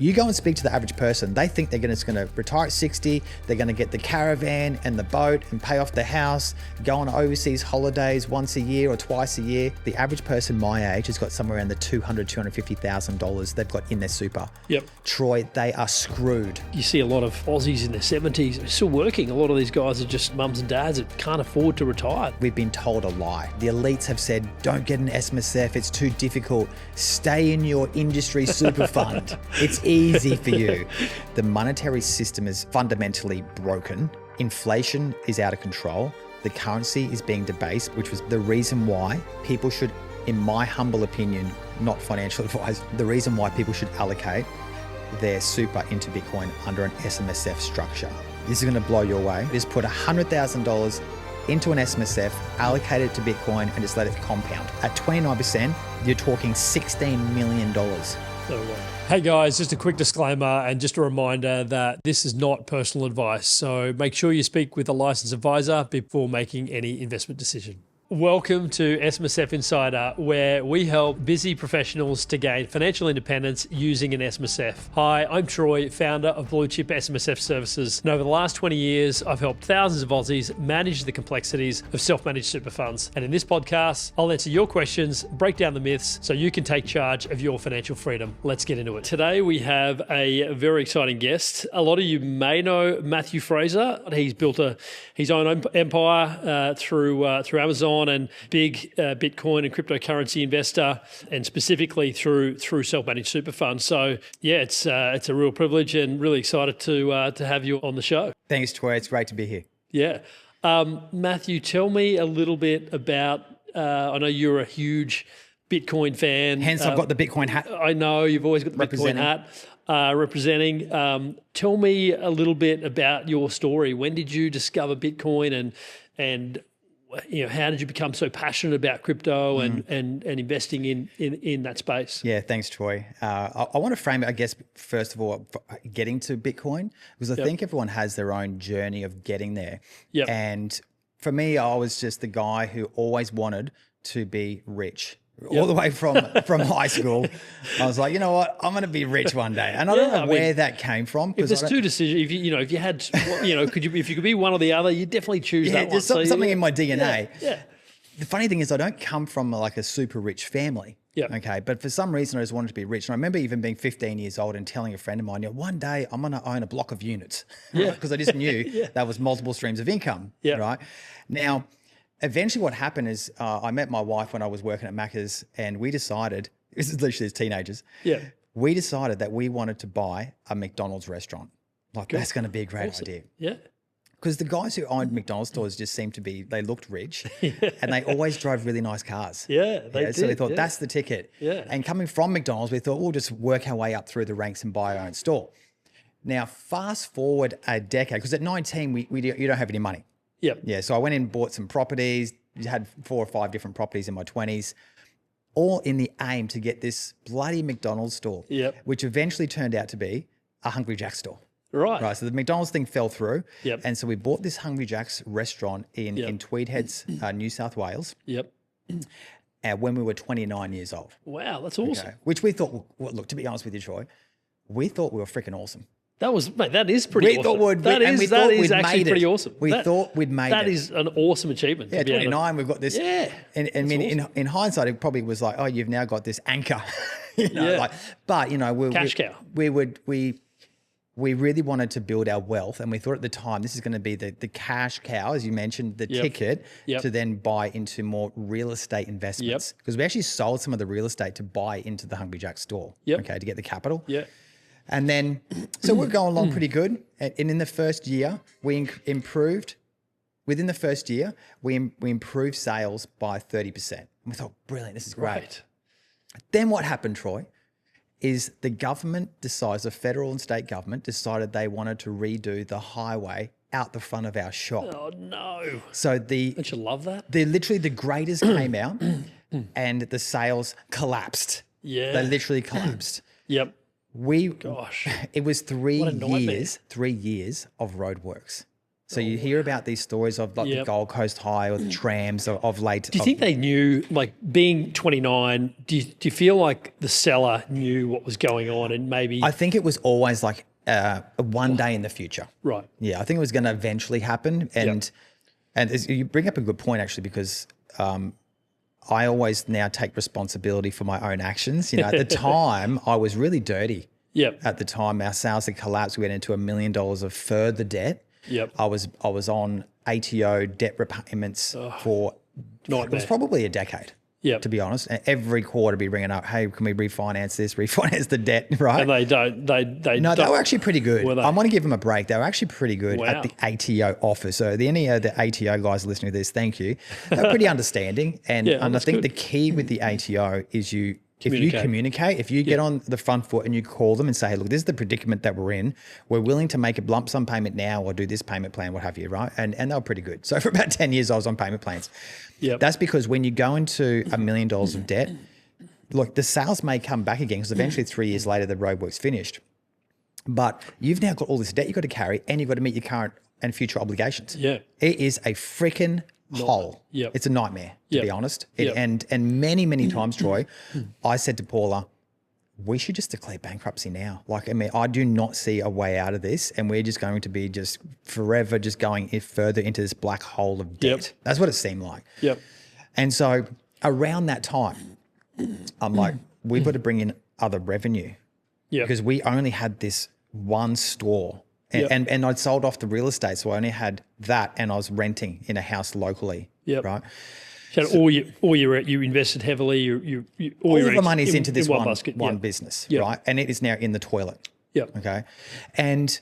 You go and speak to the average person, they think they're just going to retire at 60, they're going to get the caravan and the boat and pay off the house, go on overseas holidays once a year or twice a year. The average person my age has got somewhere around the $250,000 they've got in their super. Yep. Troy, they are screwed. You see a lot of Aussies in their 70s still working. A lot of these guys are just mums and dads that can't afford to retire. We've been told a lie. The elites have said, don't get an SMSF, it's too difficult. Stay in your industry super fund. It's easy for you. The monetary system is fundamentally broken. Inflation is out of control. The currency is being debased, which was the reason why people should, in my humble opinion, not financial advice, the reason why people should allocate their super into Bitcoin under an SMSF structure. This is going to blow your way. Just put $100,000 into an SMSF, allocate it to Bitcoin, and just let it compound. At 29%, you're talking $16 million. No way. Hey guys, just a quick disclaimer and just a reminder that this is not personal advice. So make sure you speak with a licensed advisor before making any investment decision. Welcome to SMSF Insider, where we help busy professionals to gain financial independence using an SMSF. Hi, I'm Troy, founder of Blue Chip SMSF Services. And over the last 20 years, I've helped thousands of Aussies manage the complexities of self-managed super funds. And in this podcast, I'll answer your questions, break down the myths, so you can take charge of your financial freedom. Let's get into it. Today, we have a very exciting guest. A lot of you may know Matthew Fraser. He's built his own empire through Amazon, and big Bitcoin and cryptocurrency investor, and specifically through self-managed super funds. So yeah, it's a real privilege and really excited to have you on the show. Thanks, Troy. It's great to be here. Yeah. Matthew, tell me a little bit about, I know you're a huge Bitcoin fan. Hence, I've got the Bitcoin hat. I know, you've always got the Bitcoin hat. Representing. Tell me a little bit about your story. When did you discover Bitcoin, and you know, how did you become so passionate about crypto and investing in that space? Yeah, thanks, Troy. I want to frame it, I guess, first of all, getting to Bitcoin, because I think everyone has their own journey of getting there. Yep. And for me, I was just the guy who always wanted to be rich. All the way from high school, I was like, you know what, I'm going to be rich one day, and I don't know where that came from. If there's two decisions, if you had, if you could be one or the other, you definitely choose that one. There's something in my DNA. Yeah. The funny thing is, I don't come from like a super rich family. Yeah. Okay. But for some reason, I just wanted to be rich. And I remember even being 15 years old and telling a friend of mine, one day I'm going to own a block of units. Yeah. Because I just knew that was multiple streams of income. Yeah. Right. Now, eventually what happened is I met my wife when I was working at Macca's, and we decided, this is literally as teenagers, we decided that we wanted to buy a McDonald's restaurant. Like, that's going to be a great idea. Yeah. Because the guys who owned McDonald's stores just seemed to be, they looked rich and they always drove really nice cars. Yeah, they did. So we thought, that's the ticket. Yeah. And coming from McDonald's, we thought we'll just work our way up through the ranks and buy our own store. Now, fast forward a decade, because at 19, you don't have any money. Yep. Yeah. So I went in and bought some properties, had 4 or 5 different properties in my 20s, all in the aim to get this bloody McDonald's store, which eventually turned out to be a Hungry Jack's store. Right. So the McDonald's thing fell through. Yep. And so we bought this Hungry Jack's restaurant in Tweed Heads, New South Wales. Yep. When we were 29 years old. Wow, that's awesome. Okay. Which we thought, well, look, to be honest with you, Troy, we thought we were freaking awesome. That is pretty awesome. That is actually pretty awesome. We thought we'd made it. That is an awesome achievement. Yeah, 29, we've got this. Yeah. And I mean, awesome. in hindsight, it probably was like, oh, you've now got this anchor. But cash cow. We really wanted to build our wealth, and we thought at the time this is going to be the cash cow, as you mentioned, the ticket to then buy into more real estate investments. Because we actually sold some of the real estate to buy into the Hungry Jack's store. Okay, to get the capital. Yeah. And then, so we're going along pretty good. And in the first year, we improved. Within the first year, we improved sales by 30%. And we thought, brilliant, this is great. Then what happened, Troy, is the federal and state government decided they wanted to redo the highway out the front of our shop. Oh no. So don't you love that? Literally the graders came out and the sales collapsed. Yeah. They literally collapsed. Yep. It was 3 years of Roadworks. So you hear about these stories of like the Gold Coast High or the trams of late. Do you think they knew, like being 29, do you feel like the seller knew what was going on and maybe? I think it was always like one day in the future. Right. Yeah, I think it was going to eventually happen. And you bring up a good point actually, because I always now take responsibility for my own actions. You know, at the time I was really dirty. Yep. At the time our sales had collapsed. We went into $1 million of further debt. Yep. I was on ATO debt repayments for it was probably a decade. Yep. To be honest, and every quarter be ringing up, hey, can we refinance this, refinance the debt, right? And they don't. They were actually pretty good. I want to give them a break. They were actually pretty good Wow. at the ATO office. So the ATO guys listening to this, thank you. They're pretty understanding, and I think the key with the ATO is if you communicate, if you get on the front foot and you call them and say, hey, look, this is the predicament that we're in. We're willing to make a lump sum payment now or do this payment plan, what have you, right? And they were pretty good. So for about 10 years, I was on payment plans. Yep. That's because when you go into $1 million of debt, look, the sales may come back again because eventually 3 years later, the roadwork's finished. But you've now got all this debt you've got to carry and you've got to meet your current and future obligations. Yeah. It is a freaking hole. Yep. It's a nightmare, to be honest. And many, many times, Troy, I said to Paula, we should just declare bankruptcy now. Like, I mean, I do not see a way out of this, and we're just going to be just forever just going further into this black hole of debt. Yep. That's what it seemed like. Yep. And so around that time, I'm like, we've got to bring in other revenue. Yeah. Because we only had this one store. And I'd sold off the real estate, so I only had that, and I was renting in a house locally. Yep. Right. So you invested heavily. All the money's into this one basket. business, Yep. right? And it is now in the toilet. Yep. Okay. And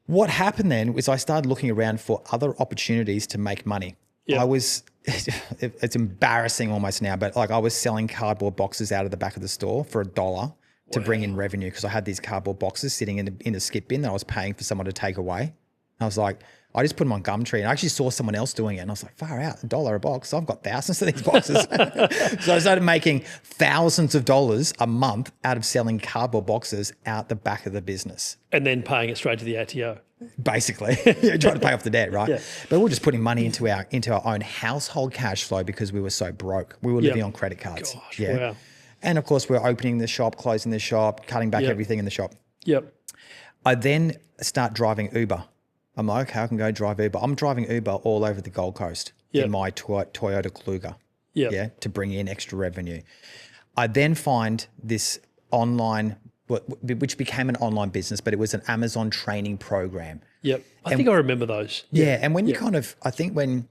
what happened then was I started looking around for other opportunities to make money. Yep. I was, it's embarrassing almost now, but like I was selling cardboard boxes out of the back of the store for $1 to bring in revenue, because I had these cardboard boxes sitting in the skip bin that I was paying for someone to take away. And I was like, I just put them on Gumtree, and I actually saw someone else doing it, and I was like, far out, $1 a box. I've got thousands of these boxes. So I started making thousands of dollars a month out of selling cardboard boxes out the back of the business. And then paying it straight to the ATO. Basically, trying to pay off the debt, right? Yeah. But we were just putting money into our own household cash flow because we were so broke. We were living on credit cards. Gosh, wow. And of course, we were opening the shop, closing the shop, cutting back everything in the shop. Yep. I then start driving Uber. I'm like, okay, I can go drive Uber. I'm driving Uber all over the Gold Coast in my Toyota Kluger, to bring in extra revenue. I then find this online, which became an online business, but it was an Amazon training program. Yep. I think I remember those. Yeah. And when you I think when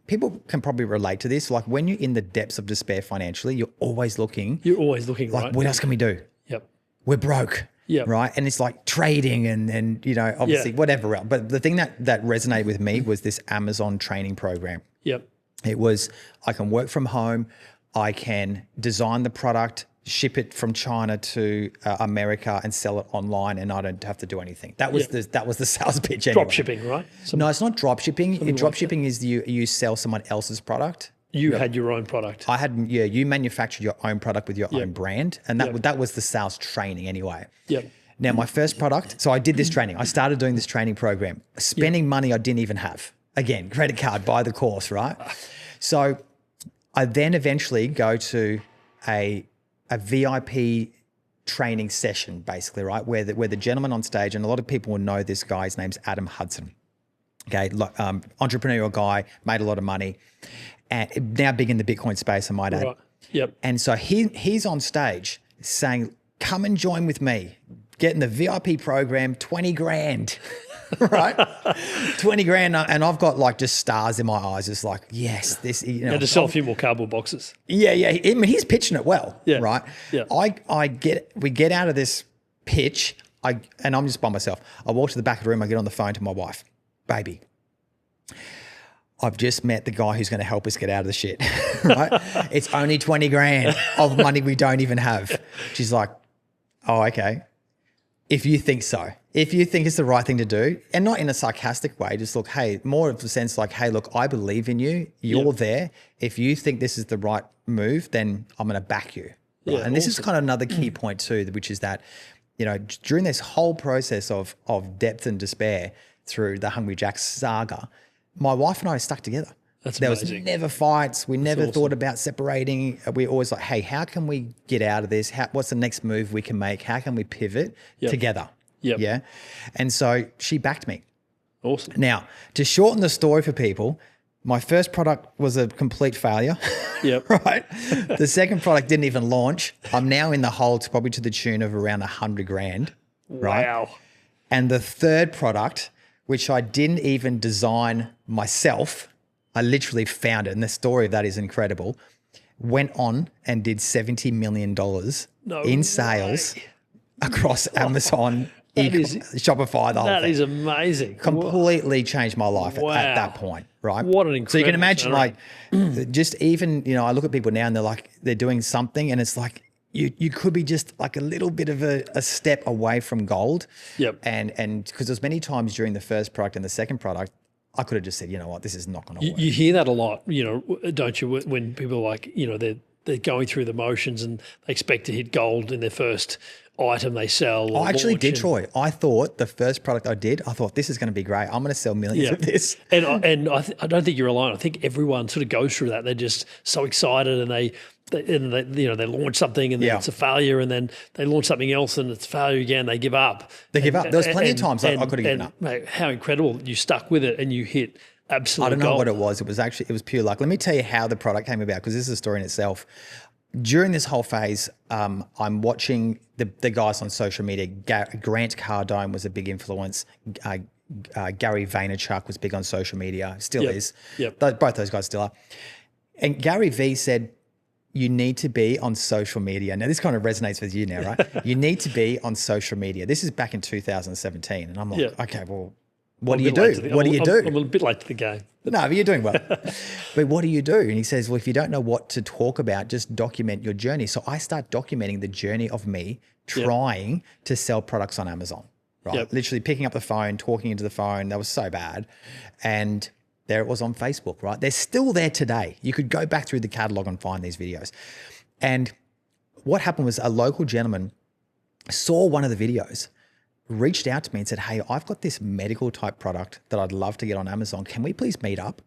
people can probably relate to this, like when you're in the depths of despair financially, you're always looking. Like, right? What else can we do? Yep. We're broke. Yeah. Right. And it's like trading and you know, obviously whatever else. But the thing that resonated with me was this Amazon training program. Yep. It was, I can work from home. I can design the product, ship it from China to America and sell it online, and I don't have to do anything. That was the sales pitch. Anyway. Drop shipping, right? No, it's not drop shipping. Drop shipping is you sell someone else's product. You had your own product. I had, you manufactured your own product with your own brand. And that was the sales training anyway. Yep. Now, my first product, so I did this training. I started doing this training program, spending money I didn't even have. Again, credit card, buy the course, right? So I then eventually go to a VIP training session, basically, right? Where the gentleman on stage, and a lot of people will know this guy, his name's Adam Hudson. Okay, entrepreneurial guy, made a lot of money. And now big in the Bitcoin space, I might add. Right. Yep. And so he's on stage saying, come and join with me. Get in the VIP program, 20 grand, right? 20 grand. And I've got like just stars in my eyes. It's like, yes, this, you know. And to sell a few more cardboard boxes. Yeah. I mean, he's pitching it well, right? Yeah. We get out of this pitch, and I'm just by myself. I walk to the back of the room, I get on the phone to my wife. Baby, I've just met the guy who's going to help us get out of the shit, right? It's only 20 grand of money we don't even have. She's like, oh, okay. If you think so, if you think it's the right thing to do, and not in a sarcastic way, just look, hey, more of the sense like, hey, look, I believe in you. You're there. If you think this is the right move, then I'm going to back you. Right? Yeah, and this is kind of another key point too, which is that, you know, during this whole process of depth and despair, through the Hungry Jack's saga, my wife and I stuck together. That's there amazing. was never fights. We never awesome. thought about separating. We always like, hey, how can we get out of this? What's the next move we can make? How can we pivot together? Yep. Yeah. And so she backed me. Awesome. Now, to shorten the story for people, my first product was a complete failure. Yep. Right. The second product didn't even launch. I'm now in the hole probably to the tune of around 100 grand. Right. Wow. And the third product, which I didn't even design myself, I literally found it, and the story of that is incredible, went on and did $70 million in sales across Amazon, Shopify, the whole That thing. is amazing. Completely changed my life at that point, right? What an incredible So you can imagine, turnaround. like, just even, I look at people now and they're like, they're doing something, and it's like, you could be just like a little bit of a step away from gold. Yep. And because there's many times during the first product and the second product, I could have just said, you know what, this is not going to work. You hear that a lot, don't you? When people are like, they're going through the motions and they expect to hit gold in their first item they sell. I actually did, Troy. I thought the first product I did, I thought this is going to be great. I'm going to sell millions of this. And I don't think you're alone. I think everyone sort of goes through that. They're just so excited and they launch something and then it's a failure, and then they launch something else and it's a failure again. They give up. They give up. There was plenty of times I could have given up. Mate, how incredible you stuck with it and you hit absolute I don't know gold. what it was. It was pure luck. Let me tell you how the product came about, because this is a story in itself. During this whole phase, I'm watching the guys on social media. Grant Cardone was a big influence. Gary Vaynerchuk was big on social media, still is. Yep. Both those guys still are. And Gary V said, you need to be on social media. Now, this kind of resonates with you now, right? You need to be on social media. This is back in 2017. And I'm like, okay, well, what do you do? What do you do? I'm a bit late to the game. No, but you're doing well. But what do you do? And he says, well, if you don't know what to talk about, just document your journey. So I start documenting the journey of me trying to sell products on Amazon, right? Yep. Literally picking up the phone, talking into the phone. That was so bad. And there it was on Facebook, right? They're still there today. You could go back through the catalog and find these videos. And what happened was a local gentleman saw one of the videos, reached out to me and said, hey, I've got this medical type product that I'd love to get on Amazon. Can we please meet up?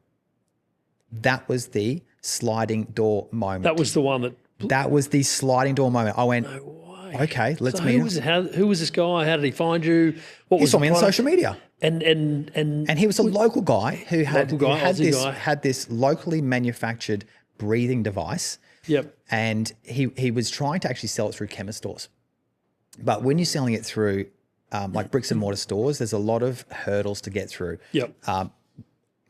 That was the sliding door moment. That was the one That was the sliding door moment. I went, no way. Okay, let's So meet who was this guy? How did he find you? What He was saw the me on product? social media. And he was a local guy who Aussie guy. had this locally manufactured breathing device. Yep. And he was trying to actually sell it through chemist stores. But when you're selling it through like bricks and mortar stores, there's a lot of hurdles to get through. Yep.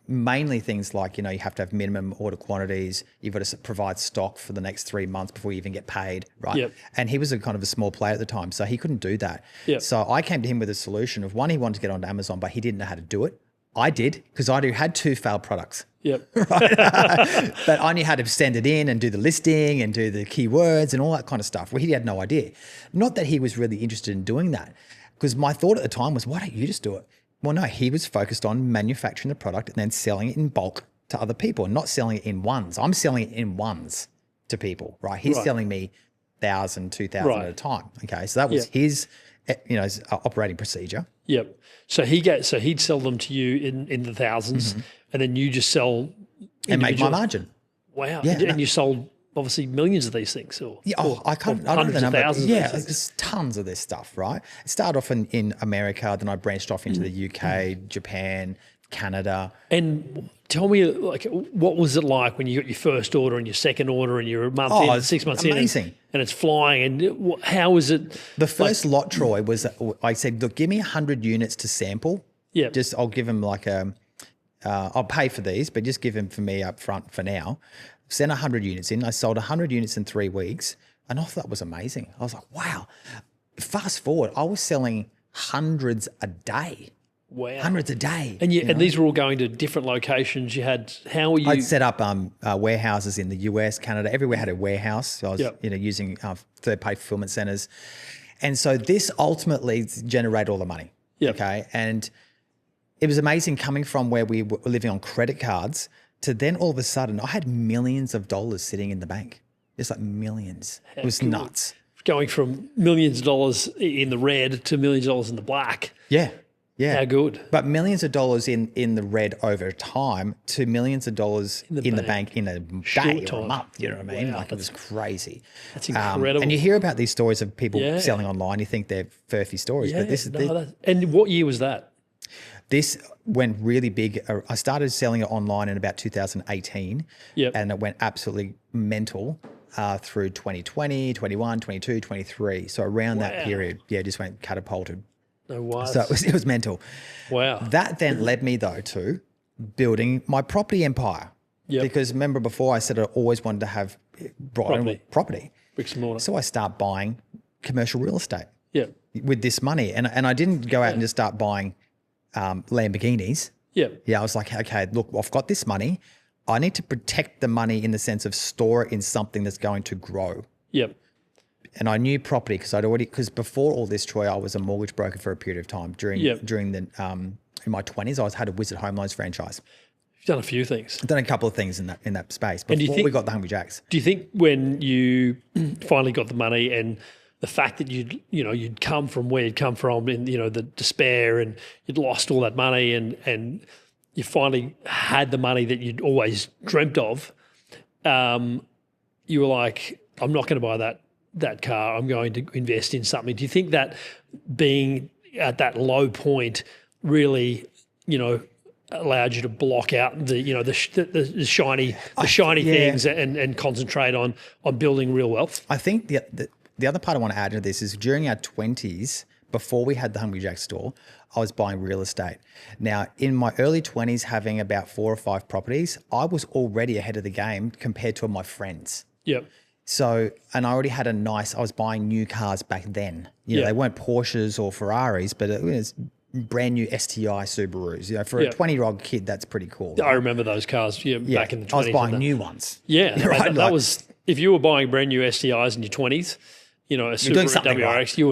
Mainly things like, you have to have minimum order quantities. You've got to provide stock for the next 3 months before you even get paid, right? Yep. And he was a kind of a small player at the time, so he couldn't do that. Yep. So I came to him with a solution of, one, he wanted to get onto Amazon, but he didn't know how to do it. I did, because I had 2 failed products. Yep. Right? But I knew how to send it in and do the listing and do the keywords and all that kind of stuff. Well, he had no idea. Not that he was really interested in doing that, because my thought at the time was, why don't you just do it? Well, no, he was focused on manufacturing the product and then selling it in bulk to other people, not selling it in ones. I'm selling it in ones to people, right? He's selling me 1,000, 2,000 at a time. Okay, so that was his, his operating procedure. Yep. So he'd sell them to you in the thousands, and then you just sell And make my margin. Wow. Yeah, and you sold obviously millions of these things, or I don't know hundreds the of number. thousands. Yeah, of these things. there's tons of this stuff, right? It started off in America, then I branched off into the UK, Japan, Canada. And tell me, like, what was it like when you got your first order and your second order and you're a month in, it's 6 months amazing. in, and it's flying? And how was it? The first lot, Troy, was I said, look, give me 100 units to sample. Yeah. Just I'll give them like I'll pay for these, but just give them for me up front for now. Sent 100 units in. I sold 100 units in 3 weeks, and I thought that was amazing. I was like, wow. Fast forward, I was selling hundreds a day. Wow. Hundreds a day. And and these were all going to different locations. You had, how were you? I'd set up warehouses in the US, Canada, everywhere had a warehouse. So I was using third-party fulfillment centers. And so this ultimately generated all the money. Yep. Okay. And it was amazing coming from where we were living on credit cards to then all of a sudden I had millions of dollars sitting in the bank. Just like millions. It was nuts. Going from millions of dollars in the red to millions of dollars in the black. Yeah. Yeah. How good. But millions of dollars in the red over time to millions of dollars in the bank in a day or time. a month. You know what I mean? Wow, Like, it was crazy. That's incredible. And you hear about these stories of people selling online. You think they're furphy stories, but this is and what year was that? this went really big. I started selling it online in about 2018, and it went absolutely mental through 2020, 21, 22, 23. So around that period, it just went catapulted. No way. So it was mental. Wow. That then led me though to building my property empire. Because remember before I said I always wanted to have property. Bricks and mortar. So I start buying commercial real estate. With this money. And I didn't go out and just start buying Lamborghinis. I was like, okay, look, I've got this money. I need to protect the money in the sense of store it in something that's going to grow. And I knew property because before all this, Troy, I was a mortgage broker for a period of time during the in my 20s. I had a Wizard Home Loans franchise. You've done a few things. I've done a couple of things in that space before we got the Hungry Jacks. Do you think when you finally got the money and the fact that you'd come from where you'd come from and, the despair and you'd lost all that money and you finally had the money that you'd always dreamt of, you were like, I'm not going to buy that car, I'm going to invest in something. Do you think that being at that low point really, allowed you to block out the shiny things and concentrate on building real wealth? I think the other part I want to add to this is during our 20s, before we had the Hungry Jack store, I was buying real estate. Now, in my early 20s, having about 4 or 5 properties, I was already ahead of the game compared to my friends. So, and I already had I was buying new cars back then. They weren't Porsches or Ferraris, but it was brand new STI Subarus. For a 20-year-old kid, that's pretty cool. Right? I remember those cars back in the 20s. I was buying new ones. Right? That was, if you were buying brand new STIs in your 20s, a Subaru WRX, you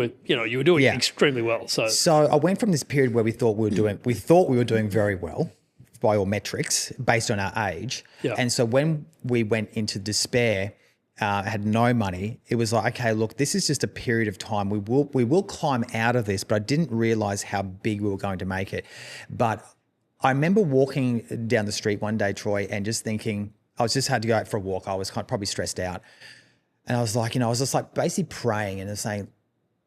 were doing extremely well. So I went from this period where we thought we were doing very well by all metrics based on our age. And so when we went into despair, had no money, it was like, okay, look, this is just a period of time. We will climb out of this, but I didn't realize how big we were going to make it. But I remember walking down the street one day, Troy, and just thinking, had to go out for a walk. I was probably stressed out. And I was like, I was just like basically praying and saying,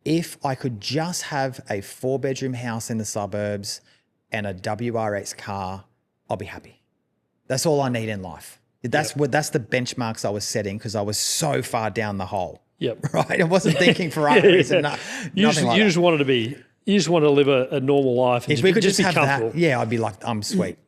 if I could just have a 4-bedroom house in the suburbs and a WRX car, I'll be happy. That's all I need in life. That's the benchmarks I was setting because I was so far down the hole. Right. I wasn't thinking Ferraris and you just wanted to live a normal life. And if we could just be have comfortable. that, I'd be like, I'm sweet.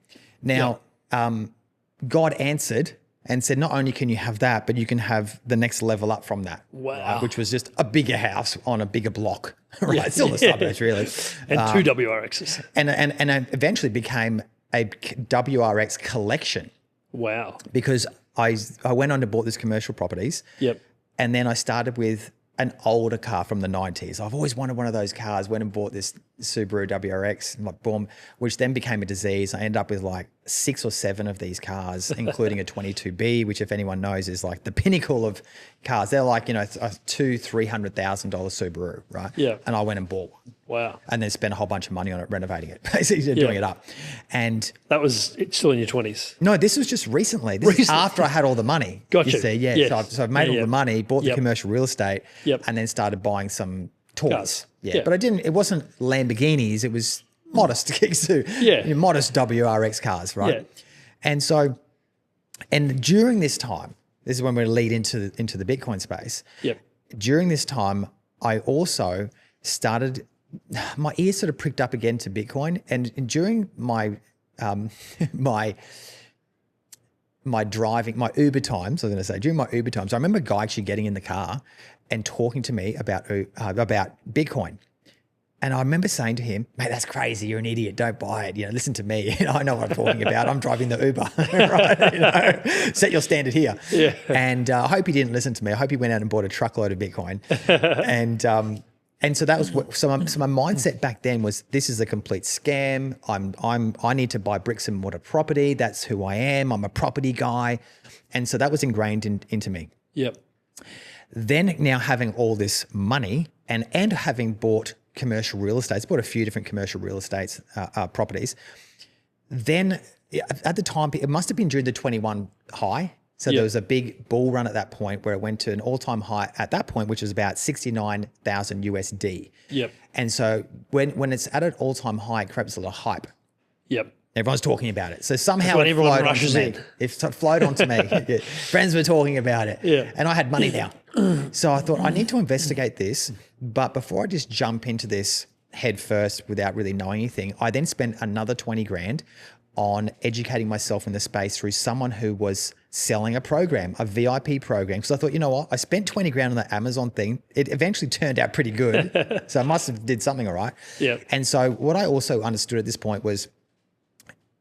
Now, God answered and said, not only can you have that, but you can have the next level up from that. Wow. Right? Which was just a bigger house on a bigger block. Right. Still the suburbs, really. And 2 WRXs. And eventually became a WRX collection. Wow. Because I went on to bought this commercial properties. And then I started with an older car from the 90s. I've always wanted one of those cars. Went and bought this Subaru WRX, and like boom, which then became a disease. I ended up with like 6 or 7 of these cars, including a 22B, which if anyone knows is like the pinnacle of cars. They're like, a $200,000-$300,000 Subaru, right? And I went and bought one. Wow. And then spent a whole bunch of money on it, renovating it, basically doing it up. And that was still in your 20s? No, this was just recently. This is after I had all the money. Gotcha. You see, So I've made all the money, bought the commercial real estate, and then started buying some toys. But it wasn't Lamborghinis, it was modest modest WRX cars, right? And so, and during this time, this is when we lead into the Bitcoin space. During this time, I also started, my ears sort of pricked up again to Bitcoin, and during my my driving, my Uber times, during my Uber times, I remember a guy actually getting in the car and talking to me about Bitcoin. And I remember saying to him, mate, that's crazy. You're an idiot. Don't buy it. Listen to me. I know what I'm talking about. I'm driving the Uber, right? Set your standard here. And I hope he didn't listen to me. I hope he went out and bought a truckload of Bitcoin. And so that was so my mindset back then was, this is a complete scam. I need to buy bricks and mortar property. That's who I am. I'm a property guy. And so that was ingrained into me. Then now having all this money and having bought commercial real estates, bought a few different commercial real estates properties. Then at the time, it must have been during the 21 high. So there was a big bull run at that point where it went to an all-time high at that point, which was about 69,000 USD. Yep. And so when it's at an all-time high, it creates a lot of hype. Yep. Everyone's talking about it. So somehow when it everyone flowed onto rushes me. in. It flowed onto me. Yeah. Friends were talking about it. Yeah. And I had money now. So I thought I need to investigate this. But before I just jump into this head first without really knowing anything, I then spent another 20 grand on educating myself in the space through someone who was selling a program, a VIP program. Because I thought, you know what? I spent 20 grand on that Amazon thing. It eventually turned out pretty good. So I must have did something all right. Yep. And so what I also understood at this point was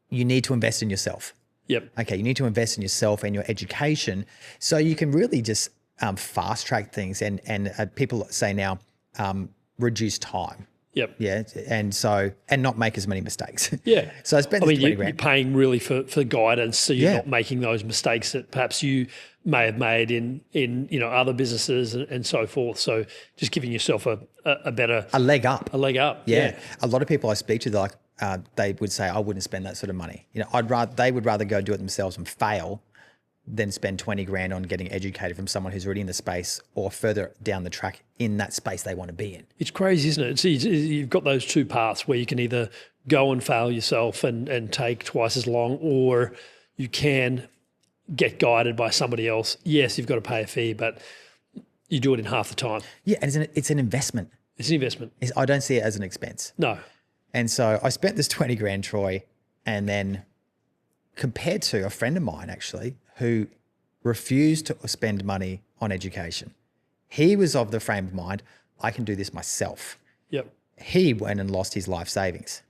you need to invest in yourself. Yep. Okay, you need to invest in yourself and your education so you can really just fast track things and people say now reduce time. Yep. Yeah, and not make as many mistakes. Yeah. So I spent this 20 grand. You're paying really for guidance, so you're not making those mistakes that perhaps you may have made in other businesses and so forth. So just giving yourself a leg up. A leg up. Yeah. A lot of people I speak to, they're like, they would say, I wouldn't spend that sort of money. They would rather go do it themselves and fail than spend 20 grand on getting educated from someone who's already in the space or further down the track in that space they want to be in. It's crazy, isn't it? You've got those two paths where you can either go and fail yourself and take twice as long, or you can get guided by somebody else. Yes, you've got to pay a fee, but you do it in half the time. Yeah, and it's an investment. It's an investment. I don't see it as an expense. No. And so I spent this 20 grand, Troy, and then compared to a friend of mine actually who refused to spend money on education. He was of the frame of mind, I can do this myself. Yep. He went and lost his life savings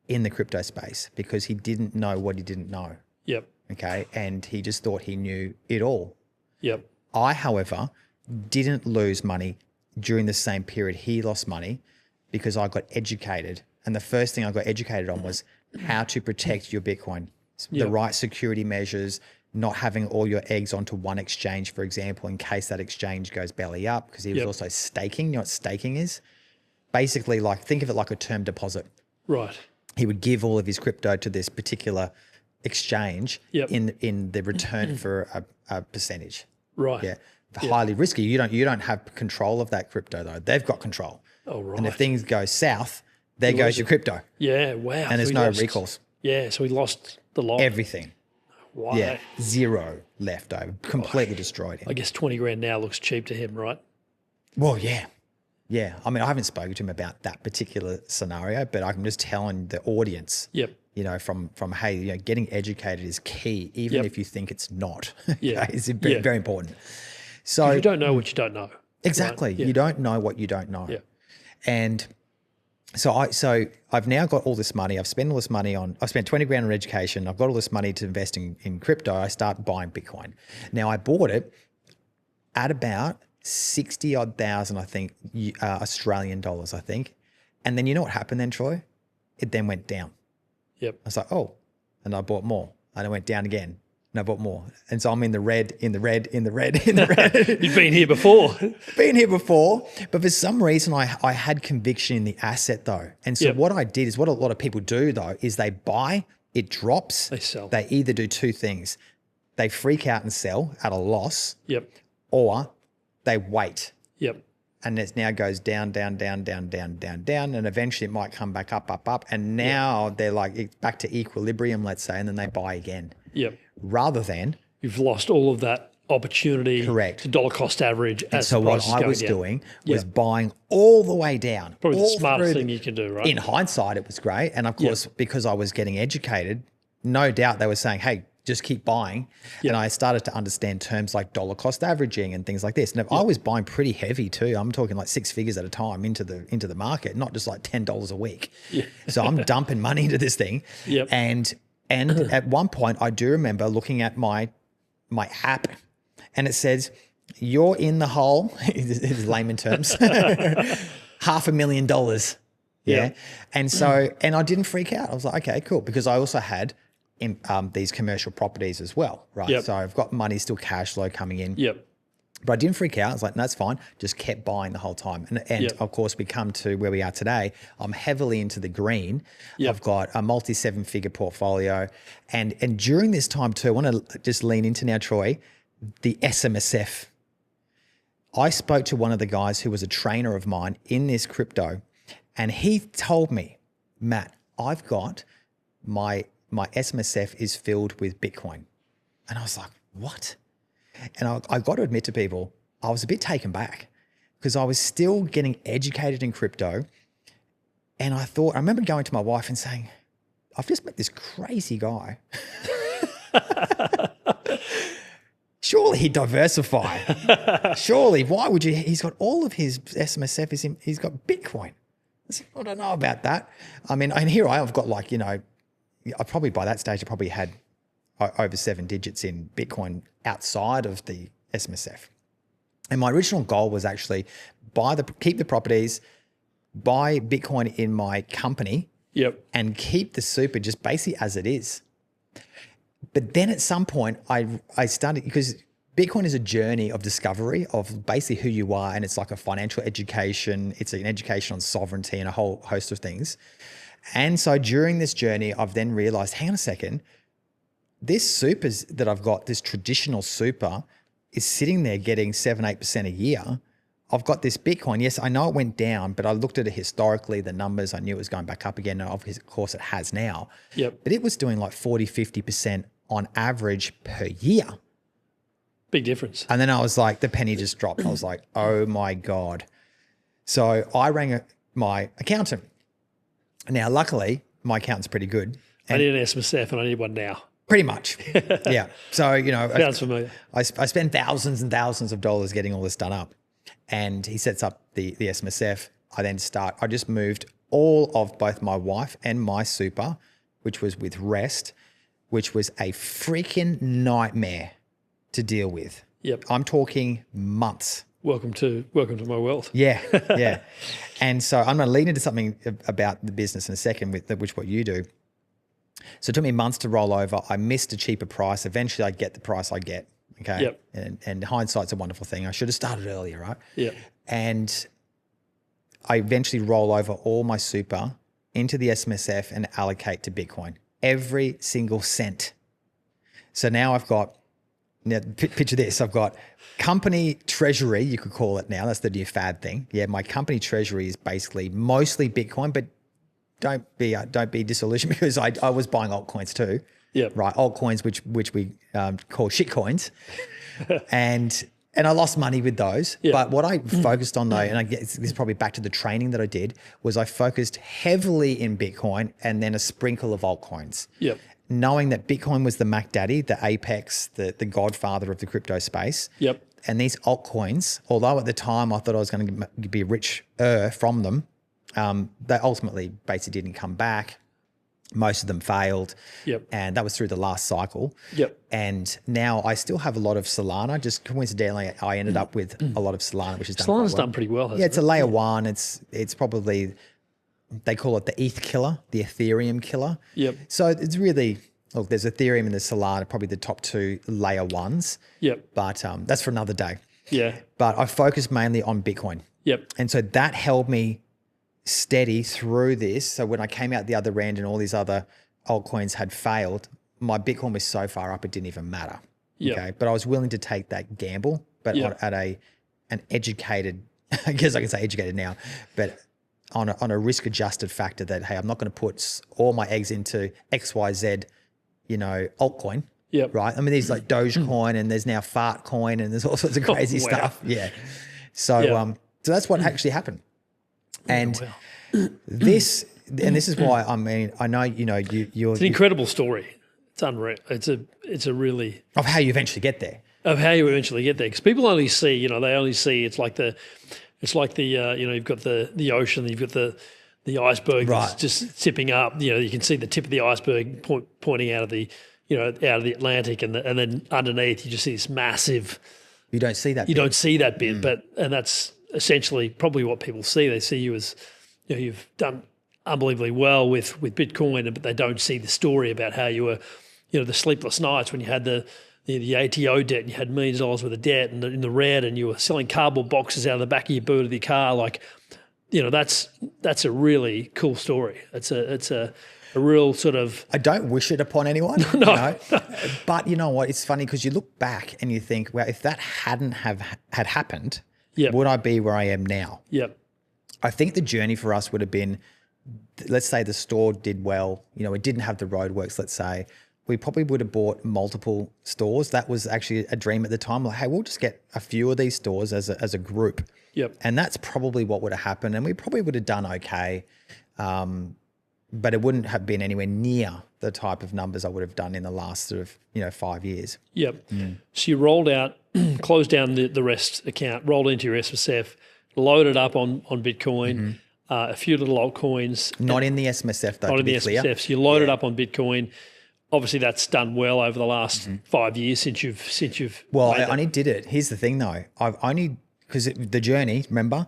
in the crypto space because he didn't know what he didn't know. Yep. Okay. And he just thought he knew it all. Yep. I, however, didn't lose money during the same period he lost money because I got educated. And the first thing I got educated on was how to protect your Bitcoin, the right security measures, not having all your eggs onto one exchange, for example, in case that exchange goes belly up, because he was also staking. You know what staking is? Basically, think of it like a term deposit. Right. He would give all of his crypto to this particular exchange in the return for a percentage. Right. Yeah. Highly risky. You don't have control of that crypto though. They've got control. Oh, right. And if things go south, there goes your crypto. Yeah. Wow. And there's no recourse. Yeah. So he lost the lot. Everything. Wow. Yeah, zero left over, completely destroyed him. I guess 20 grand now looks cheap to him, right? Well, yeah. Yeah. I mean, I haven't spoken to him about that particular scenario, but I'm just telling the audience, from hey, getting educated is key, even if you think it's not. Yeah. It's very important. So you don't know what you don't know. Exactly. Right? Yeah. You don't know what you don't know. Yeah. And So I've now got all this money. I've spent 20 grand on education. I've got all this money to invest in crypto. I start buying Bitcoin. Now I bought it at about 60 odd thousand, I think, Australian dollars, I think. And then you know what happened then, Troy? It then went down. Yep. I was like, oh, and I bought more and it went down again. And I bought more. And so I'm in the red. You've been here before. Been here before. But for some reason, I had conviction in the asset though. And so what I did is what a lot of people do though, is they buy, it drops. They sell. They either do two things. They freak out and sell at a loss. Yep. Or they wait. Yep. And it now goes down. And eventually it might come back up. And now they're like it's back to equilibrium, let's say, and then they buy again. Yep. Rather than you've lost all of that opportunity. Correct. To dollar cost average. And so what I was doing was Yep. buying all the way down. Probably the smartest thing you can do, right? In hindsight, it was great. And of course, because I was getting educated, no doubt they were saying, hey, just keep buying. Yep. And I started to understand terms like dollar cost averaging and things like this. And I was buying pretty heavy too. I'm talking like 6 figures at a time into the market, not just like $10 a week. Yeah. So I'm dumping money into this thing. Yep. And at one point, I do remember looking at my app and it says, you're in the hole, in layman terms, $500,000. Yeah. And so, and I didn't freak out. I was like, okay, cool. Because I also had these commercial properties as well, right? Yep. So I've got money, still cash flow coming in. Yep. But I didn't freak out. I was like, no, that's fine. Just kept buying the whole time. And of course, we come to where we are today. I'm heavily into the green. Yep. I've got a multi-7-figure portfolio. And during this time too, I want to just lean into now, Troy, the SMSF. I spoke to one of the guys who was a trainer of mine in this crypto, and he told me, Matt, I've got my SMSF is filled with Bitcoin. And I was like, what? And I got to admit to people, I was a bit taken back because I was still getting educated in crypto. And I remember going to my wife and saying, I've just met this crazy guy. Surely he'd diversify. Surely, why would you? He's got all of his SMSF, he's got Bitcoin. I said, I don't know about that. I mean, and here I've got like, I probably by that stage, I probably had over 7 digits in Bitcoin outside of the SMSF. And my original goal was actually keep the properties, buy Bitcoin in my company, and keep the super just basically as it is. But then at some point I started, because Bitcoin is a journey of discovery of basically who you are, and it's like a financial education. It's an education on sovereignty and a whole host of things. And so during this journey, I've then realized, hang on a second, this supers that I've got, this traditional super is sitting there getting 7-8% a year. I've got this Bitcoin. Yes, I know it went down, but I looked at it historically, the numbers, I knew it was going back up again. And of course it has now. Yep. But it was doing like 40-50% on average per year. Big difference. And then I was like, the penny just dropped. I was like, oh my God. So I rang my accountant. Now, luckily, my accountant's pretty good. I need an SMSF and I need one now. Pretty much. Yeah. So, Sounds familiar. I spend thousands and thousands of dollars getting all this done up. And he sets up the SMSF. I just moved all of both my wife and my super, which was with Rest, which was a freaking nightmare to deal with. Yep. I'm talking months. Welcome to my world. Yeah, yeah. And so I'm going to lead into something about the business in a second, which what you do. So it took me months to roll over. I missed a cheaper price. Eventually I get the price I get. Okay. Yep. And hindsight's a wonderful thing. I should have started earlier, right? Yeah. And I eventually roll over all my super into the SMSF and allocate to Bitcoin. Every single cent. So now picture this. I've got company treasury, you could call it now. That's the new fad thing. Yeah, my company treasury is basically mostly Bitcoin, but don't be disillusioned because I was buying altcoins too. Yeah. Right. Altcoins, which we call shit coins. and I lost money with those. Yeah. But what I focused on though, and I guess this is probably back to the training that I did, was I focused heavily in Bitcoin and then a sprinkle of altcoins. Yep. Knowing that Bitcoin was the Mac Daddy, the apex, the godfather of the crypto space. Yep. And these altcoins, although at the time I thought I was going to be rich from them, they ultimately basically didn't come back. Most of them failed. Yep. And that was through the last cycle. Yep. And now I still have a lot of Solana. Just coincidentally, I ended up with a lot of Solana, which is done Solana's quite well. done pretty well. Yeah, it's a layer one. It's probably, they call it the ETH killer, the Ethereum killer. Yep. So it's really, look, there's Ethereum and there's Solana, probably the top 2 layer ones. Yep. But that's for another day. Yeah. But I focused mainly on Bitcoin. Yep. And so that held me steady through this. So when I came out the other end and all these other altcoins had failed, my Bitcoin was so far up it didn't even matter. Yep. Okay. But I was willing to take that gamble, but Yep. at an educated, I guess I can say educated now, but on a risk adjusted factor that, hey, I'm not going to put all my eggs into XYZ, altcoin. Yep. Right. I mean, there's like Dogecoin and there's now Fart Coin and there's all sorts of crazy stuff. Yeah. So, so that's what actually happened. And this is why, I mean, I know, you're It's an incredible story. It's unreal. It's a really of how you eventually get there. Of how you eventually get there, because people only see, they only see you've got the ocean, you've got the iceberg that's just tipping up. You can see the tip of the iceberg pointing out of the out of the Atlantic, and then underneath you just see this massive. You don't see that. You don't see that bit, and that's essentially probably what people see. They see you as you've done unbelievably well with Bitcoin, but they don't see the story about how you were, the sleepless nights when you had the the ATO debt, and you had millions of dollars worth of debt and in the red, and you were selling cardboard boxes out of the back of your boot of your car, like, that's a really cool story. It's a real sort of. I don't wish it upon anyone. No. But you know what? It's funny because you look back and you think, well, if that hadn't had happened, would I be where I am now? Yep. I think the journey for us would have been, let's say the store did well, it didn't have the Roadworks, let's say. We probably would have bought multiple stores. That was actually a dream at the time. Like, hey, we'll just get a few of these stores as a group. Yep. And that's probably what would have happened. And we probably would have done okay. But it wouldn't have been anywhere near the type of numbers I would have done in the last sort of, 5 years. Yep. So you rolled out, closed down the REST account, rolled into your SMSF, loaded up on Bitcoin, a few little altcoins. Not in the SMSF though, Not to in the be clear. SMSF. So you loaded up on Bitcoin. Obviously, that's done well over the last 5 years since you've. Well, I only did it. Here's the thing, though. I've only because the journey. Remember,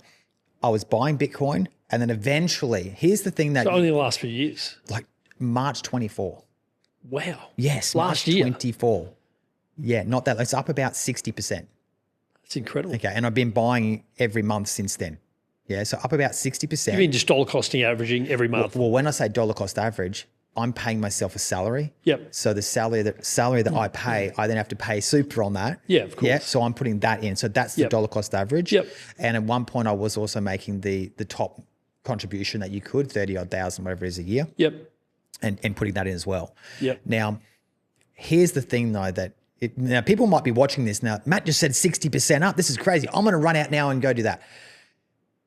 I was buying Bitcoin, and then eventually, here's the thing that So only the last few years. like March 24. Wow. Yes, Last March year. 24. Yeah, not that. It's up about 60%. That's incredible. Okay, and I've been buying every month since then. Yeah, so up about 60%. You mean just dollar costing averaging every month? Well, when I say dollar cost average, I'm paying myself a salary. Yep. So the salary that I pay, I then have to pay super on that. Yeah, of course. Yeah. So I'm putting that in. So that's the dollar cost average. Yep. And at one point I was also making the top contribution that you could, 30-odd thousand, whatever it is a year. Yep. And putting that in as well. Yep. Now, here's the thing though, now people might be watching this now. Matt just said 60% up. This is crazy. I'm going to run out now and go do that.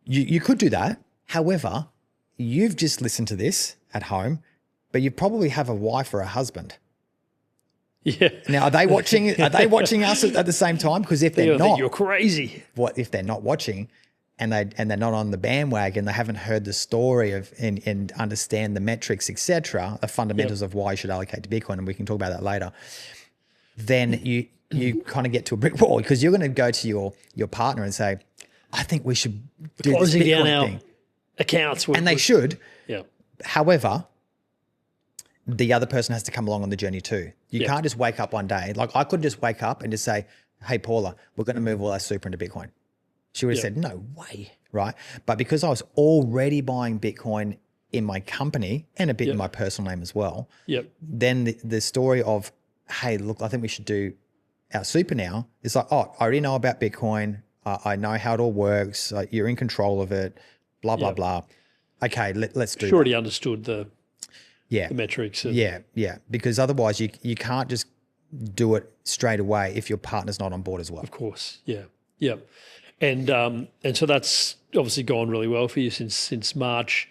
You could do that. However, you've just listened to this at home, but you probably have a wife or a husband. Yeah. Now, are they watching us at the same time? Because if they're not, you're crazy. what if they're not watching and they're not on the bandwagon, they haven't heard the story of and understand the metrics, etc., the fundamentals of why you should allocate to Bitcoin, and we can talk about that later. Then you kind of get to a brick wall because you're going to go to your partner and say, I think we should do this Closing down Bitcoin our thing. accounts. And they should. Yeah. However, the other person has to come along on the journey too. You can't just wake up one day. Like I could just wake up and just say, hey, Paula, we're going to move all our super into Bitcoin. She would have said, no way, right? But because I was already buying Bitcoin in my company and a bit in my personal name as well, then the story of, hey, look, I think we should do our super now is like, oh, I already know about Bitcoin. I know how it all works. You're in control of it, blah, blah, blah. Okay, let's do She already understood the metrics. Yeah. Because otherwise you can't just do it straight away if your partner's not on board as well. Of course. Yeah. Yeah. And so that's obviously gone really well for you since March.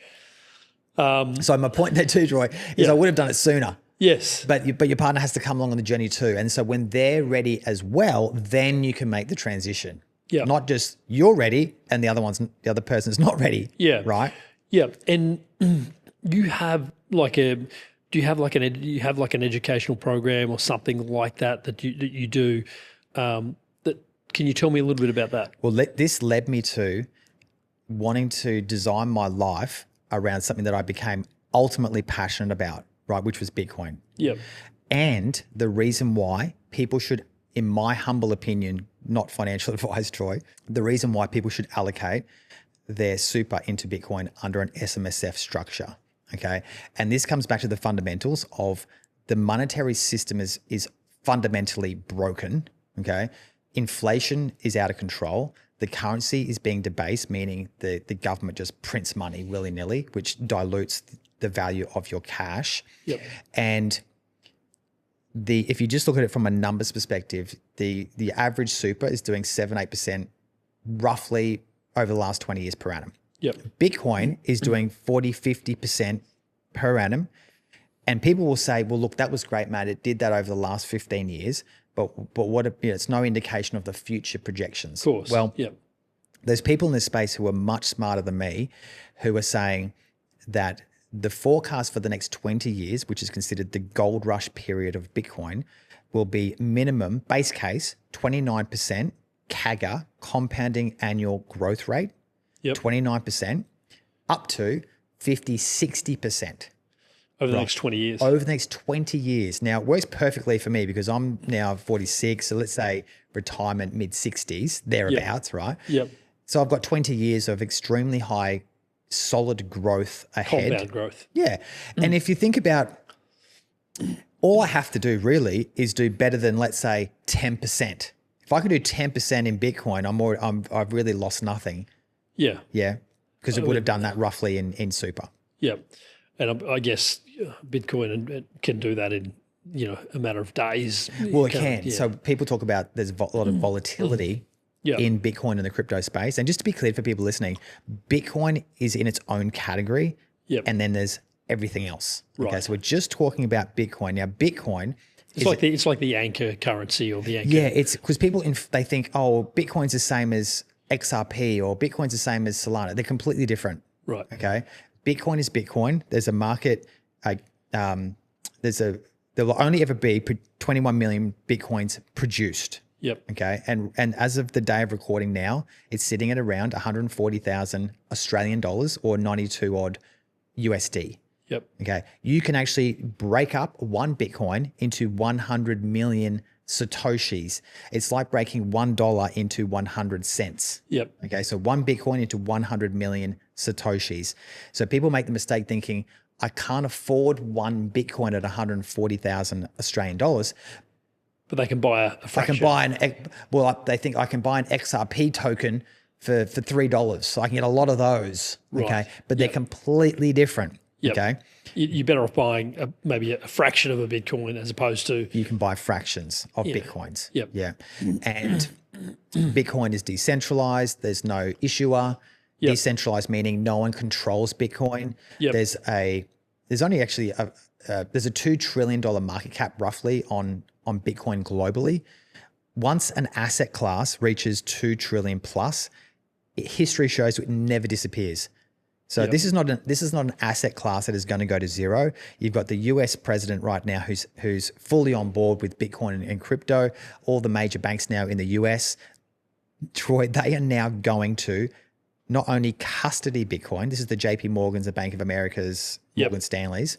So my point there too, Troy, is I would have done it sooner. Yes. But your partner has to come along on the journey too. And so when they're ready as well, then you can make the transition. Yeah. Not just you're ready and the other person's not ready. Yeah. Right? Yeah. And you have like an educational program or something like that you do. Can you tell me a little bit about that? Well, this led me to wanting to design my life around something that I became ultimately passionate about, right, which was Bitcoin. Yep. And the reason why people should, in my humble opinion, not financial advice, Troy, the reason why people should allocate their super into Bitcoin under an SMSF structure, okay? And this comes back to the fundamentals of the monetary system is fundamentally broken, okay? Inflation is out of control. The currency is being debased, meaning the government just prints money willy-nilly, which dilutes the value of your cash. Yep. And if you just look at it from a numbers perspective, the average super is doing 7-8% roughly over the last 20 years per annum. Yep. Bitcoin is doing 40-50% per annum. And people will say, well, look, that was great, Matt. It did that over the last 15 years. But what it's no indication of the future projections. Of course. Well, yep. There's people in this space who are much smarter than me who are saying that the forecast for the next 20 years, which is considered the gold rush period of Bitcoin, will be minimum, base case, 29% CAGR, compounding annual growth rate, Yep. 29%, up to 50-60%. Over the next 20 years. Over the next 20 years. Now, it works perfectly for me because I'm now 46. So let's say retirement mid-60s, thereabouts, right? Yep. So I've got 20 years of extremely high, solid growth ahead. Compound growth. Yeah. And if you think about, all I have to do really is do better than, let's say, 10%. If I can do 10% in Bitcoin, I've really lost nothing. Yeah. Yeah. Because it would have done that roughly in super. Yeah. And I guess Bitcoin can do that in, a matter of days. Well, it can. Yeah. So people talk about there's a lot of volatility in Bitcoin and the crypto space. And just to be clear for people listening, Bitcoin is in its own category. Yep. And then there's everything else. Right. Okay. So we're just talking about Bitcoin. Now, Bitcoin it's like the anchor currency or the anchor. Yeah, it's because people they think, oh, Bitcoin's the same as XRP or Bitcoin's the same as Solana. They're completely different. Right. Okay. Bitcoin is Bitcoin. There's a market. There will only ever be 21 million Bitcoins produced. Yep. Okay. And as of the day of recording now, it's sitting at around 140,000 Australian dollars or 92 odd USD. Yep. Okay. You can actually break up one Bitcoin into 100 million Satoshis. It's like breaking $1 into 100 cents. Yep. Okay. So one Bitcoin into 100 million Satoshis. So people make the mistake thinking, I can't afford one Bitcoin at 140,000 Australian dollars. But they can buy a fraction. They think I can buy an XRP token for $3. So I can get a lot of those. Right. Okay. But they're completely different. Yep. Okay. You're better off buying maybe a fraction of a Bitcoin as opposed to. You can buy fractions of Bitcoins. Yep. Yeah. And Bitcoin is decentralized. There's no issuer. Yep. Decentralized meaning no one controls Bitcoin. Yep. There's only actually there's a $2 trillion market cap roughly on Bitcoin globally. Once an asset class reaches 2 trillion plus, history shows it never disappears. So this is not an asset class that is going to go to zero. You've got the US president right now who's fully on board with Bitcoin and crypto. All the major banks now in the US, Troy, they are now going to not only custody Bitcoin. This is the JP Morgans, the Bank of America's, Morgan Stanley's.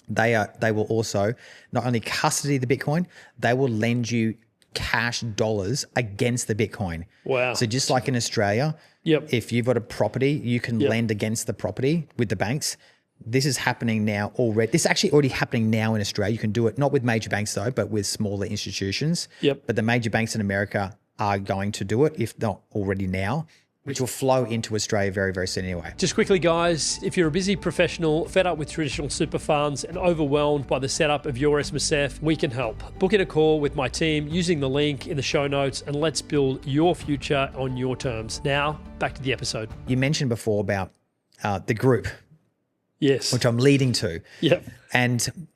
They will also not only custody the Bitcoin, they will lend you cash dollars against the Bitcoin. Wow. So just like in Australia, if you've got a property, you can lend against the property with the banks. This is happening now already. This is actually already happening now in Australia. You can do it not with major banks though, but with smaller institutions. But the major banks in America are going to do it, if not already now, which will flow into Australia very, very soon anyway. Just quickly, guys, if you're a busy professional, fed up with traditional super funds and overwhelmed by the setup of your SMSF, we can help. Book in a call with my team using the link in the show notes and let's build your future on your terms. Now, back to the episode. You mentioned before about the group. Yes. Which I'm leading to. Yep. And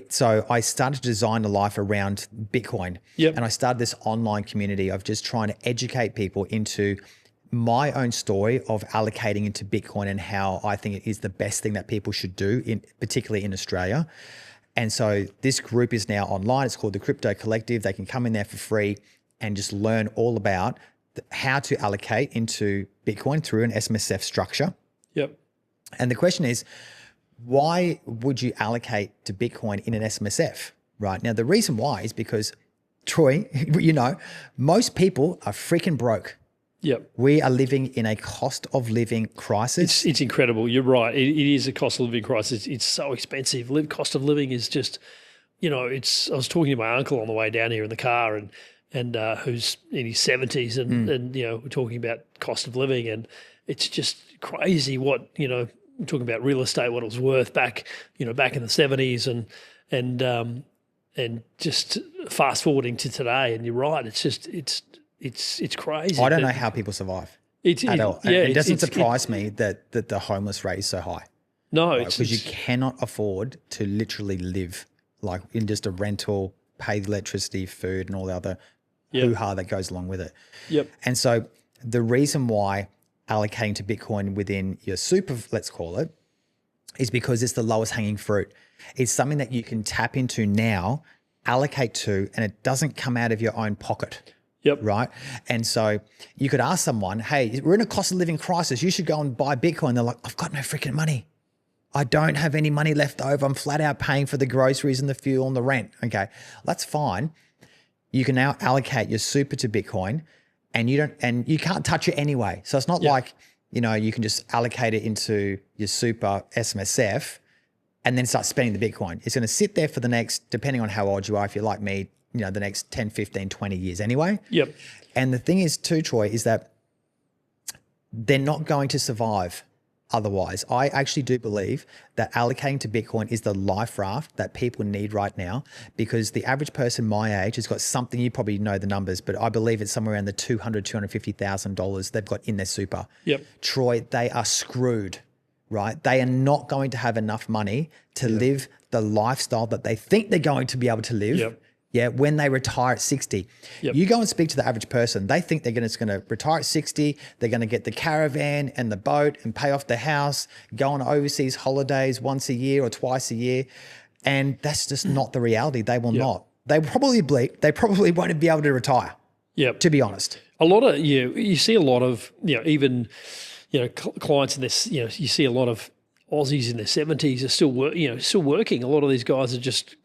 so I started to design a life around Bitcoin. Yep. And I started this online community of just trying to educate people into my own story of allocating into Bitcoin and how I think it is the best thing that people should do, particularly in Australia. And so this group is now online. It's called the Crypto Collective. They can come in there for free and just learn all about how to allocate into Bitcoin through an SMSF structure. Yep. And the question is, why would you allocate to Bitcoin in an SMSF, right? Now, the reason why is because, Troy, most people are freaking broke. Yep. We are living in a cost of living crisis. It's incredible. You're right. It is a cost of living crisis. It's so expensive. Cost of living is just, I was talking to my uncle on the way down here in the car and who's in his 70s and we're talking about cost of living and it's just crazy what, we're talking about real estate, what it was worth back in the 70s and just fast forwarding to today. And you're right. It's just, it's crazy. I don't know how people survive at all. Yeah, it doesn't surprise me that the homeless rate is so high. No, because you cannot afford to literally live like in just a rental, pay the electricity, food, and all the other hoo-ha that goes along with it. Yep. And so the reason why allocating to Bitcoin within your super, let's call it, is because it's the lowest hanging fruit. It's something that you can tap into now, allocate to, and it doesn't come out of your own pocket. Yep. Right. And so you could ask someone, hey, we're in a cost of living crisis. You should go and buy Bitcoin. They're like, I've got no freaking money. I don't have any money left over. I'm flat out paying for the groceries and the fuel and the rent. Okay, that's fine. You can now allocate your super to Bitcoin, and you can't touch it anyway. So it's not like, you can just allocate it into your super SMSF and then start spending the Bitcoin. It's going to sit there for the next, depending on how old you are, if you're like me, the next 10, 15, 20 years anyway. Yep. And the thing is too, Troy, is that they're not going to survive otherwise. I actually do believe that allocating to Bitcoin is the life raft that people need right now, because the average person my age has got something, you probably know the numbers, but I believe it's somewhere around the $250,000 they've got in their super. Yep. Troy, they are screwed, right? They are not going to have enough money to live the lifestyle that they think they're going to be able to live. Yep. Yeah, when they retire at 60. Yep. You go and speak to the average person, they think they're just going to retire at 60, they're going to get the caravan and the boat and pay off the house, go on overseas holidays once a year or twice a year. And that's just not the reality. They will not. They probably won't be able to retire. Yep. To be honest. A lot of, you see a lot of, even, clients in this, you see a lot of Aussies in their 70s are still working. A lot of these guys are just,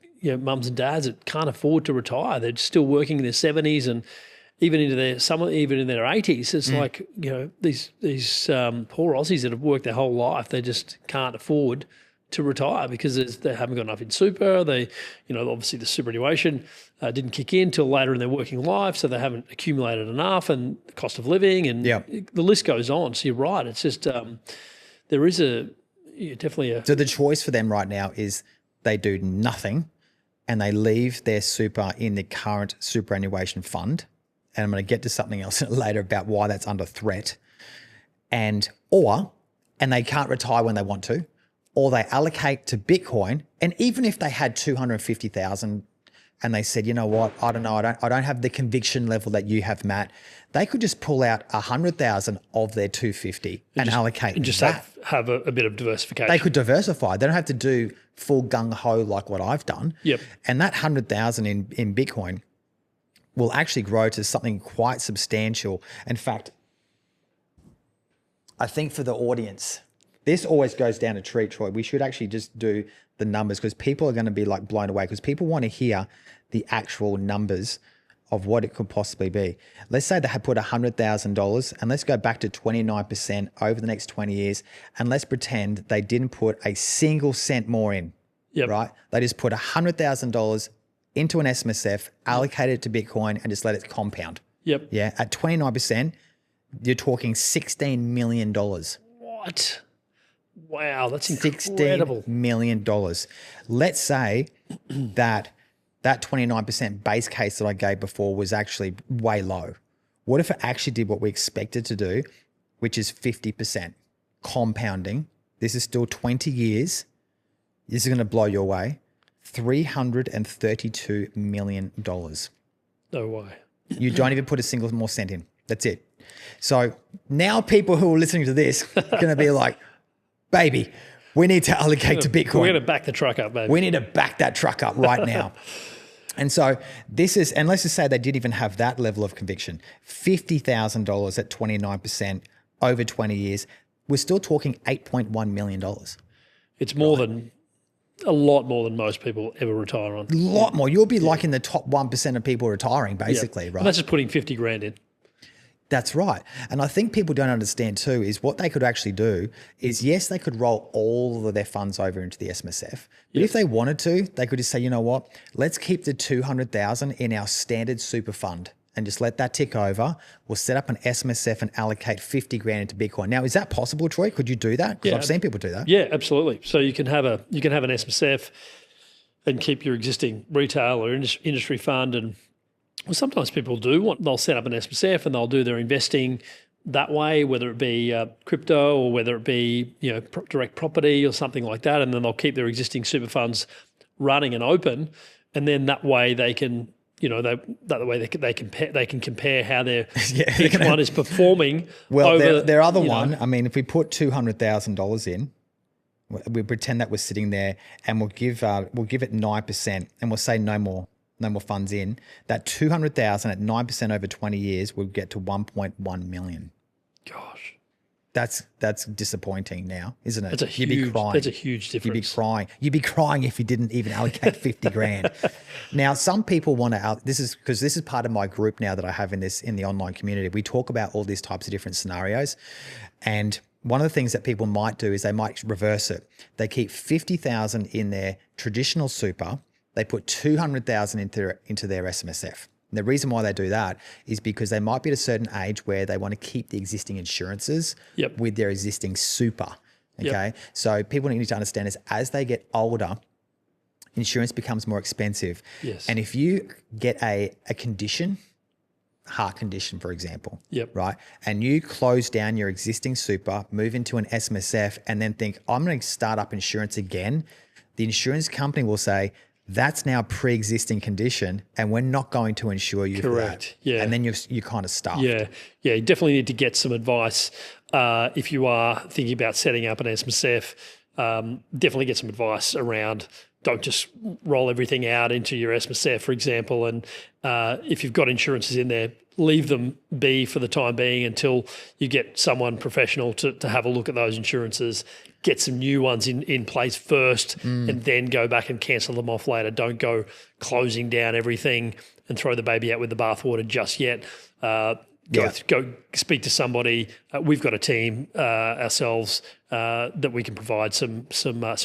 mums and dads that can't afford to retire. They're still working in their 70s and even into even in their 80s. It's like, these poor Aussies that have worked their whole life, they just can't afford to retire because they haven't got enough in super. They, obviously the superannuation didn't kick in till later in their working life, so they haven't accumulated enough, and the cost of living and the list goes on. So you're right. It's just there is definitely a. So the choice for them right now is they do nothing and they leave their super in the current superannuation fund. And I'm going to get to something else later about why that's under threat. And they can't retire when they want to, or they allocate to Bitcoin. And even if they had 250,000 and they said, you know what, I don't know, I don't have the conviction level that you have, Matt, they could just pull out 100,000 of their 250 and allocate and just that. have a bit of diversification. They could diversify. They don't have to do full gung-ho like what I've done. Yep. And that 100,000 in Bitcoin will actually grow to something quite substantial. In fact, I think for the audience, this always goes down a treat, Troy. We should actually just do the numbers because people are going to be like blown away because people want to hear the actual numbers of what it could possibly be. Let's say they had put $100,000 and let's go back to 29% over the next 20 years. And let's pretend they didn't put a single cent more in, right? They just put $100,000 into an SMSF, allocate it to Bitcoin and just let it compound. Yep. Yeah. At 29%, you're talking $16 million. What? Wow. That's incredible. $16 million. Let's say that 29% base case that I gave before was actually way low. What if it actually did what we expected to do, which is 50% compounding? This is still 20 years. This is going to blow you away. $332 million. No way. You don't even put a single more cent in. That's it. So now people who are listening to this are going to be like, baby, we need to allocate to Bitcoin. We're going to back the truck up, baby. We need to back that truck up right now. And so this is, and let's just say they didn't even have that level of conviction, $50,000 at 29% over 20 years, we're still talking $8.1 million. It's more than, a lot more than most people ever retire on. A lot more. You'll be like in the top 1% of people retiring basically, right? And that's just putting 50 grand in. That's right. And I think people don't understand too is what they could actually do is, yes, they could roll all of their funds over into the SMSF. But if they wanted to, they could just say, you know what, let's keep the 200,000 in our standard super fund and just let that tick over. We'll set up an SMSF and allocate 50 grand into Bitcoin. Now, is that possible, Troy? Could you do that? Because I've seen people do that. Yeah, absolutely. So you can have an SMSF and keep your existing retail or industry fund. And well, sometimes people they'll set up an SMSF and they'll do their investing that way, whether it be crypto or whether it be direct property or something like that, and then they'll keep their existing super funds running and open, and then that way they can they can compare how their each one is performing. Well, their other one, I mean, if we put $200,000 in, we pretend that we're sitting there, and we'll give it 9%, and we'll say no more funds in. That 200,000 at 9% over 20 years will get to 1.1 million. Gosh. That's disappointing now, isn't it? That's a huge difference. You'd be crying. You'd be crying if you didn't even allocate 50 grand. Now, some people want to this is part of my group now that I have in the online community. We talk about all these types of different scenarios, and one of the things that people might do is they might reverse it. They keep 50,000 in their traditional super. They put 200,000 into their SMSF. And the reason why they do that is because they might be at a certain age where they want to keep the existing insurances with their existing super. Okay. So people need to understand is as they get older, insurance becomes more expensive. Yes. And if you get a condition, heart condition, for example, right, and you close down your existing super, move into an SMSF, and then think, I'm going to start up insurance again, the insurance company will say, that's now a pre-existing condition and we're not going to insure you for that. Yeah. And then you're kind of stuffed. Yeah. You definitely need to get some advice if you are thinking about setting up an SMSF. Definitely get some advice around, don't just roll everything out into your SMSF, for example. And if you've got insurances in there, leave them be for the time being until you get someone professional to have a look at those insurances, get some new ones in place first, and then go back and cancel them off later. Don't go closing down everything and throw the baby out with the bathwater just yet. Go speak to somebody. We've got a team ourselves that we can provide some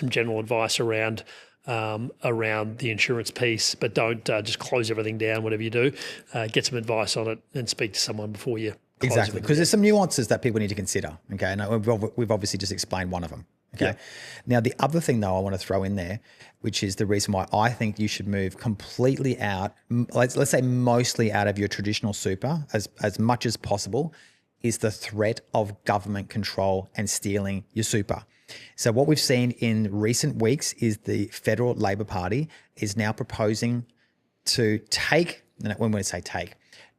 general advice around the insurance piece, but don't just close everything down. Whatever you do, get some advice on it and speak to someone before you. Exactly, because there's some nuances that people need to consider. Okay, and we've obviously just explained one of them. Okay, now the other thing though I want to throw in there, which is the reason why I think you should move completely out, let's say mostly out of your traditional super as much as possible, is the threat of government control and stealing your super. So what we've seen in recent weeks is the Federal Labor Party is now proposing to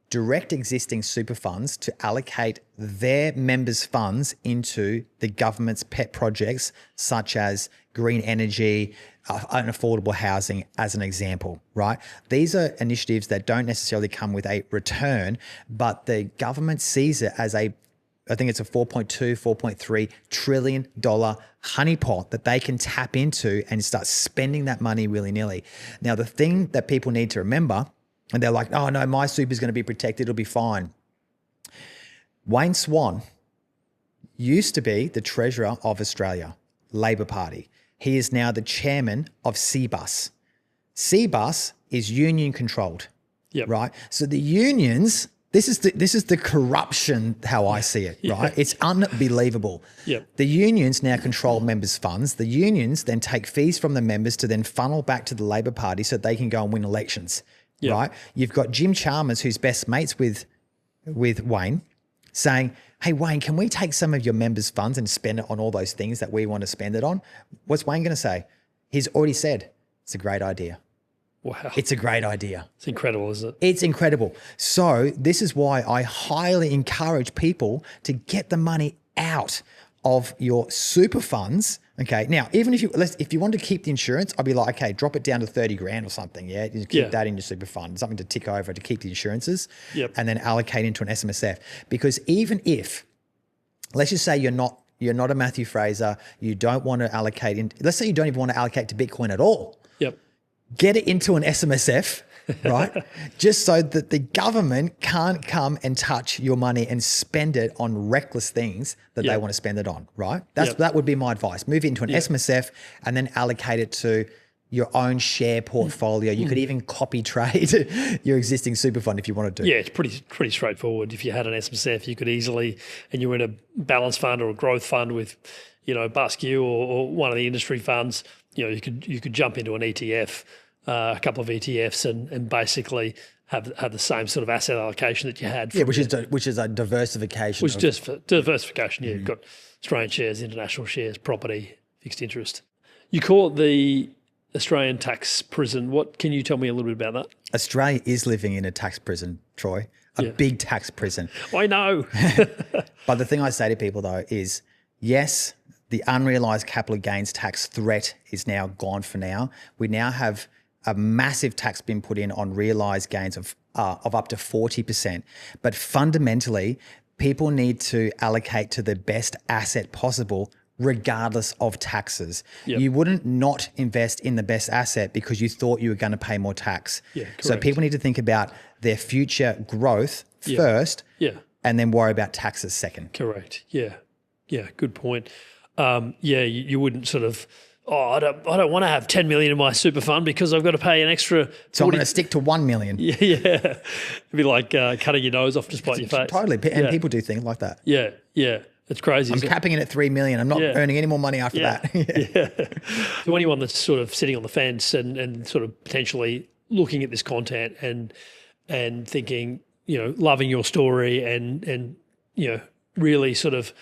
direct existing super funds to allocate their members' funds into the government's pet projects, such as green energy and affordable housing, as an example, right? These are initiatives that don't necessarily come with a return, but the government sees it as I think it's a $4.3 trillion honeypot that they can tap into and start spending that money willy-nilly. Now, the thing that people need to remember, and they're like, oh no, my super is going to be protected, it'll be fine. Wayne Swan used to be the Treasurer of Australia, Labor Party. He is now the chairman of CBUS. CBUS is union controlled, right? So the unions, this is the corruption, how I see it, right? It's unbelievable. The unions now control members' funds. The unions then take fees from the members to then funnel back to the Labor Party so they can go and win elections. Right? You've got Jim Chalmers, who's best mates with Wayne, saying, hey, Wayne, can we take some of your members' funds and spend it on all those things that we want to spend it on? What's Wayne going to say? He's already said, it's a great idea. Wow. It's a great idea. It's incredible, isn't it? It's incredible. So this is why I highly encourage people to get the money out of your super funds. Okay. Now, even if you want to keep the insurance, I'd be like, okay, drop it down to 30 grand or something. Yeah. You keep that in your super fund, something to tick over to keep the insurances and then allocate into an SMSF. Because even if, let's just say you're not a Matthew Fraser, you don't want to allocate in, let's say you don't even want to allocate to Bitcoin at all. Get it into an SMSF, right? Just so that the government can't come and touch your money and spend it on reckless things that they want to spend it on, right? That would be my advice. Move it into an SMSF and then allocate it to your own share portfolio. You could even copy trade your existing super fund if you want to do. Yeah, it's pretty straightforward. If you had an SMSF, you could easily, and you were in a balanced fund or a growth fund with, BUSQ or one of the industry funds, you could jump into an ETF, a couple of ETFs, and basically have the same sort of asset allocation that you had. Which is a diversification. Which is just for diversification. You've got Australian shares, international shares, property, fixed interest. You call it the Australian tax prison. What can you tell me a little bit about that? Australia is living in a tax prison, Troy, a big tax prison. I know. But the thing I say to people though is, yes, the unrealised capital gains tax threat is now gone for now. We now have a massive tax being put in on realised gains of up to 40%. But fundamentally, people need to allocate to the best asset possible regardless of taxes. Yep. You wouldn't not invest in the best asset because you thought you were going to pay more tax. Yeah, so correct. people need to think about their future growth first and then worry about taxes second. Correct. Yeah. Yeah. Good point. You wouldn't sort of, I don't want to have 10 million in my super fund because I've got to pay an extra 40. So I'm going to stick to 1 million. Yeah. It'd be like cutting your nose off to spite your face. Totally. And people do things like that. Yeah. Yeah. It's crazy. I'm capping it at 3 million. I'm not earning any more money after that. To anyone that's sort of sitting on the fence and sort of potentially looking at this content and thinking, loving your story and really sort of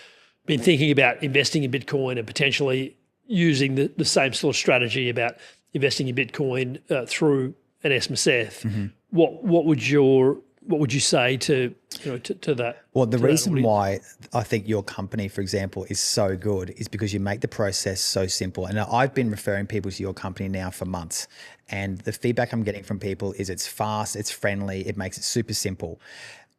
been thinking about investing in Bitcoin and potentially using the same sort of strategy about investing in Bitcoin through an SMSF, Mm-hmm. what would you say to that? Well, the reason why I think your company, for example, is so good is because you make the process so simple. And I've been referring people to your company now for months. And the feedback I'm getting from people is it's fast, it's friendly, it makes it super simple.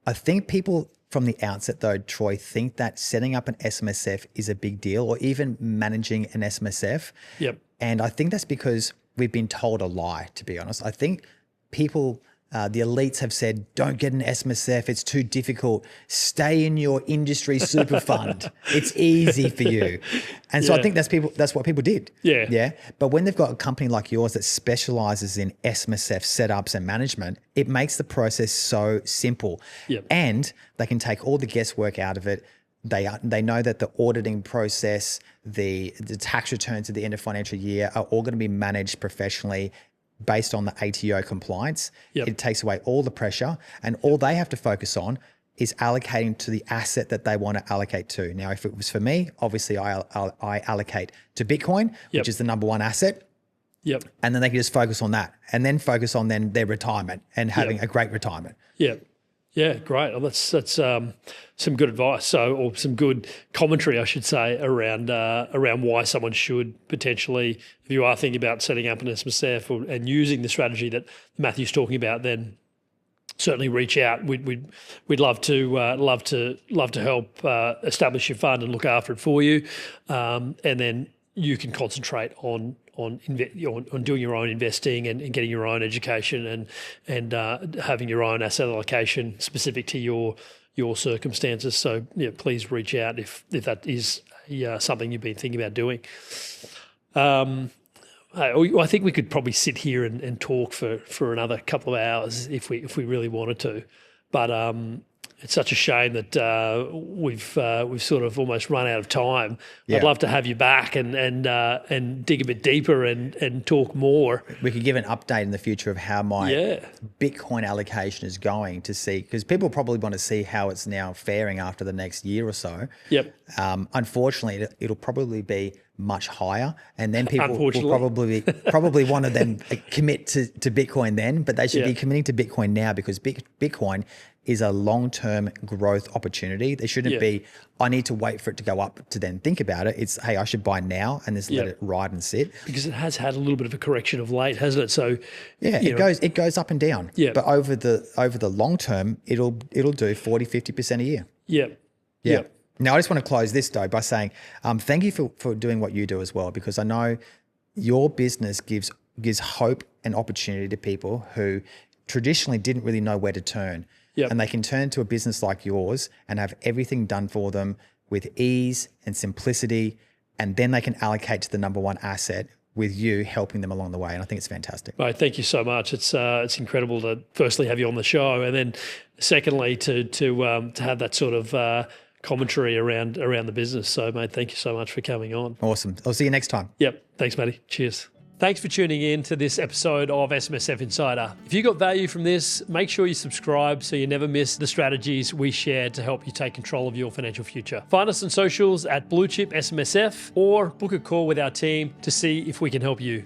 I think people from the outset, though, Troy, think that setting up an SMSF is a big deal or even managing an SMSF. Yep. And I think that's because we've been told a lie, to be honest. I think people... the elites have said, don't get an SMSF. It's too difficult. Stay in your industry super fund. It's easy for you. And so I think that's what people did. Yeah. Yeah. But when they've got a company like yours that specializes in SMSF setups and management, it makes the process so simple. Yep. And they can take all the guesswork out of it. They know that the auditing process, the tax returns at the end of financial year are all going to be managed professionally based on the ATO compliance. Yep. It takes away all the pressure and all they have to focus on is allocating to the asset that they want to allocate to. Now, if it was for me, obviously I allocate to Bitcoin, which is the number one asset. Yep. And then they can just focus on that and then focus on their retirement and having a great retirement. Yeah. Yeah, great. Well, that's some good advice. Or some good commentary, I should say, around why someone should potentially, if you are thinking about setting up an SMSF and using the strategy that Matthew's talking about, then certainly reach out. We'd love to help establish your fund and look after it for you, and then you can concentrate on doing your own investing and getting your own education and having your own asset allocation specific to your circumstances. So please reach out if that is something you've been thinking about doing. I think we could probably sit here and talk for another couple of hours if we really wanted to, but it's such a shame that we've sort of almost run out of time. Yeah. I'd love to have you back and dig a bit deeper and talk more. We could give an update in the future of how my Bitcoin allocation is going to see, because people probably want to see how it's now faring after the next year or so. Yep. Unfortunately, it'll probably be much higher, and then people will probably want to then commit to Bitcoin then, but they should be committing to Bitcoin now because Bitcoin is a long-term growth opportunity. There shouldn't be, I need to wait for it to go up to then think about it. It's, hey, I should buy now and just let it ride and sit. Because it has had a little bit of a correction of late, hasn't it? So it goes up and down. Yeah. But over the long term, it'll do 40, 50% a year. Yeah. Now, I just want to close this, though, by saying thank you for doing what you do as well, because I know your business gives hope and opportunity to people who traditionally didn't really know where to turn. Yep. And they can turn to a business like yours and have everything done for them with ease and simplicity, and then they can allocate to the number one asset with you helping them along the way. And I think it's fantastic. Right, thank you so much. It's incredible to firstly have you on the show, and then secondly to have that sort of commentary around the business. So, mate, thank you so much for coming on. Awesome. I'll see you next time. Yep. Thanks, Matty. Cheers. Thanks for tuning in to this episode of SMSF Insider. If you got value from this, make sure you subscribe so you never miss the strategies we share to help you take control of your financial future. Find us on socials at Blue Chip SMSF or book a call with our team to see if we can help you.